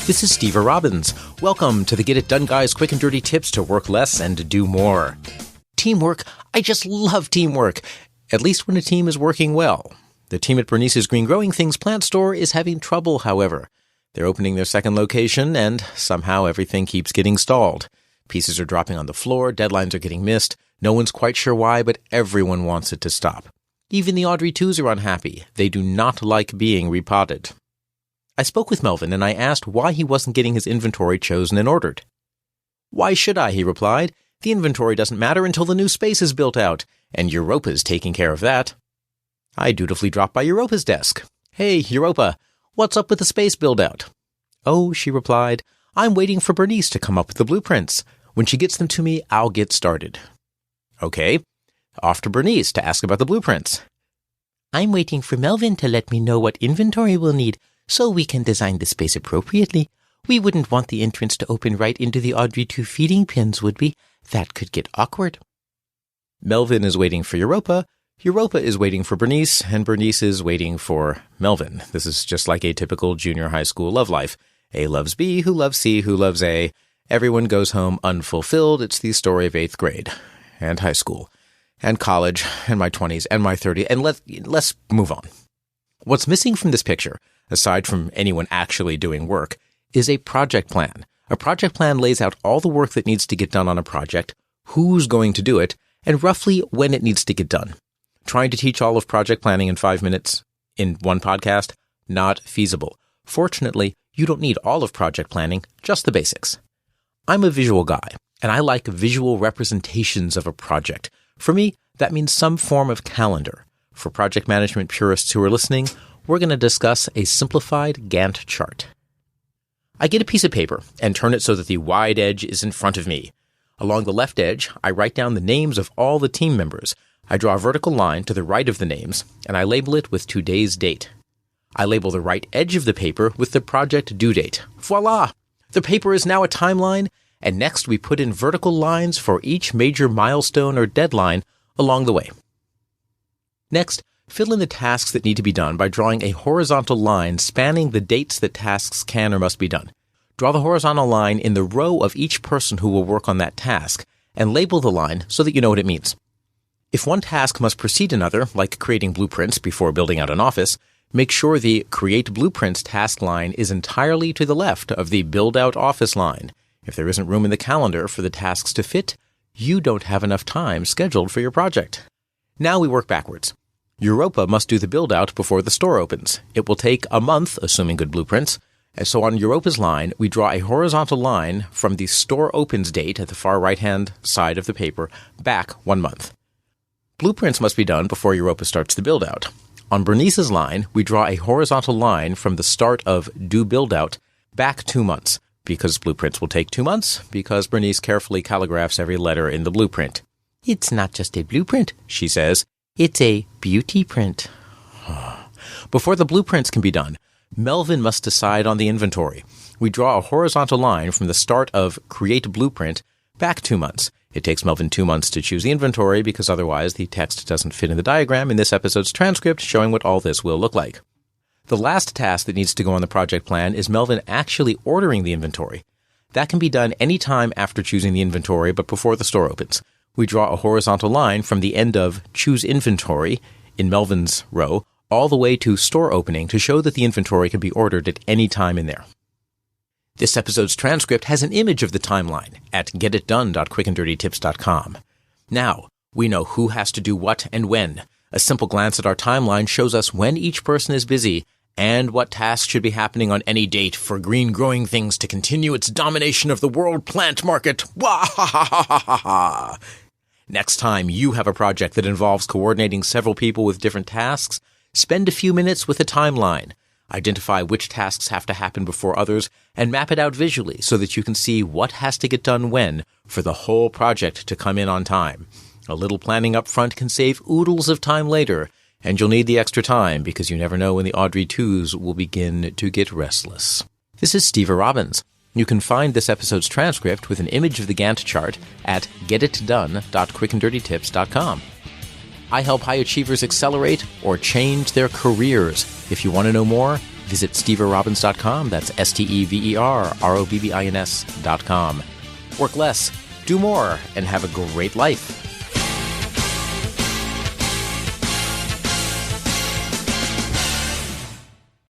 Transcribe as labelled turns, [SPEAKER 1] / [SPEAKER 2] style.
[SPEAKER 1] This is Steve Robbins. Welcome to the Get It Done Guys quick and dirty tips to work less and do more. Teamwork. I just love teamwork. At least when a team is working well. The team at Bernice's Green Growing Things plant store is having trouble, however. They're opening their second location, and somehow everything keeps getting stalled. Pieces are dropping on the floor, deadlines are getting missed. No one's quite sure why, but everyone wants it to stop. Even the Audrey 2s are unhappy. They do not like being repotted. I spoke with Melvin, and I asked why he wasn't getting his inventory chosen and ordered. "Why should I?" he replied. "The inventory doesn't matter until the new space is built out, and Europa's taking care of that." I dutifully dropped by Europa's desk. "Hey, Europa, what's up with the space build-out?" "Oh," she replied, "I'm waiting for Bernice to come up with the blueprints. When she gets them to me, I'll get started." "Okay, off to Bernice to ask about the blueprints." "I'm waiting for Melvin to let me know what inventory we'll need, so we can design the space appropriately. We wouldn't want the entrance to open right into the Audrey 2 feeding pens, would we? That could get awkward." Melvin is waiting for Europa, Europa is waiting for Bernice, and Bernice is waiting for Melvin. This is just like a typical junior high school love life. A loves B, who loves C, who loves A. Everyone goes home unfulfilled. It's the story of 8th grade, and high school, and college, and my 20s, and my 30s, and let's move on. What's missing from this picture, aside from anyone actually doing work, is a project plan. A project plan lays out all the work that needs to get done on a project, who's going to do it, and roughly when it needs to get done. Trying to teach all of project planning in 5 minutes in one podcast? Not feasible. Fortunately, you don't need all of project planning, just the basics. I'm a visual guy, and I like visual representations of a project. For me, that means some form of calendar. For project management purists who are listening, we're going to discuss a simplified Gantt chart. I get a piece of paper and turn it so that the wide edge is in front of me. Along the left edge, I write down the names of all the team members. I draw a vertical line to the right of the names, and I label it with today's date. I label the right edge of the paper with the project due date. Voila! The paper is now a timeline, and next we put in vertical lines for each major milestone or deadline along the way. Next, fill in the tasks that need to be done by drawing a horizontal line spanning the dates that tasks can or must be done. Draw the horizontal line in the row of each person who will work on that task, and label the line so that you know what it means. If one task must precede another, like creating blueprints before building out an office, make sure the Create Blueprints task line is entirely to the left of the Build Out Office line. If there isn't room in the calendar for the tasks to fit, you don't have enough time scheduled for your project. Now we work backwards. Europa must do the build-out before the store opens. It will take a month, assuming good blueprints. And so on Europa's line, we draw a horizontal line from the store opens date at the far right-hand side of the paper back 1 month. Blueprints must be done before Europa starts the build-out. On Bernice's line, we draw a horizontal line from the start of due build-out back 2 months, because blueprints will take 2 months, because Bernice carefully calligraphs every letter in the blueprint. "It's not just a blueprint," she says. "It's a beauty print." Before the blueprints can be done, Melvin must decide on the inventory. We draw a horizontal line from the start of Create Blueprint back 2 months. It takes Melvin 2 months to choose the inventory because otherwise the text doesn't fit in the diagram in this episode's transcript showing what all this will look like. The last task that needs to go on the project plan is Melvin actually ordering the inventory. That can be done any time after choosing the inventory but before the store opens. We draw a horizontal line from the end of Choose Inventory in Melvin's row all the way to store opening to show that the inventory can be ordered at any time in there. This episode's transcript has an image of the timeline at getitdone.quickanddirtytips.com. Now, we know who has to do what and when. A simple glance at our timeline shows us when each person is busy and what tasks should be happening on any date for Green Growing Things to continue its domination of the world plant market. Wah-ha-ha-ha-ha-ha! Next time you have a project that involves coordinating several people with different tasks, spend a few minutes with a timeline. Identify which tasks have to happen before others, and map it out visually so that you can see what has to get done when for the whole project to come in on time. A little planning up front can save oodles of time later, and you'll need the extra time because you never know when the Audrey 2s will begin to get restless. This is Steve Robbins. You can find this episode's transcript with an image of the Gantt chart at getitdone.quickanddirtytips.com. I help high achievers accelerate or change their careers. If you want to know more, visit steverobbins.com. That's SteverRobbins.com. Work less, do more, and have a great life.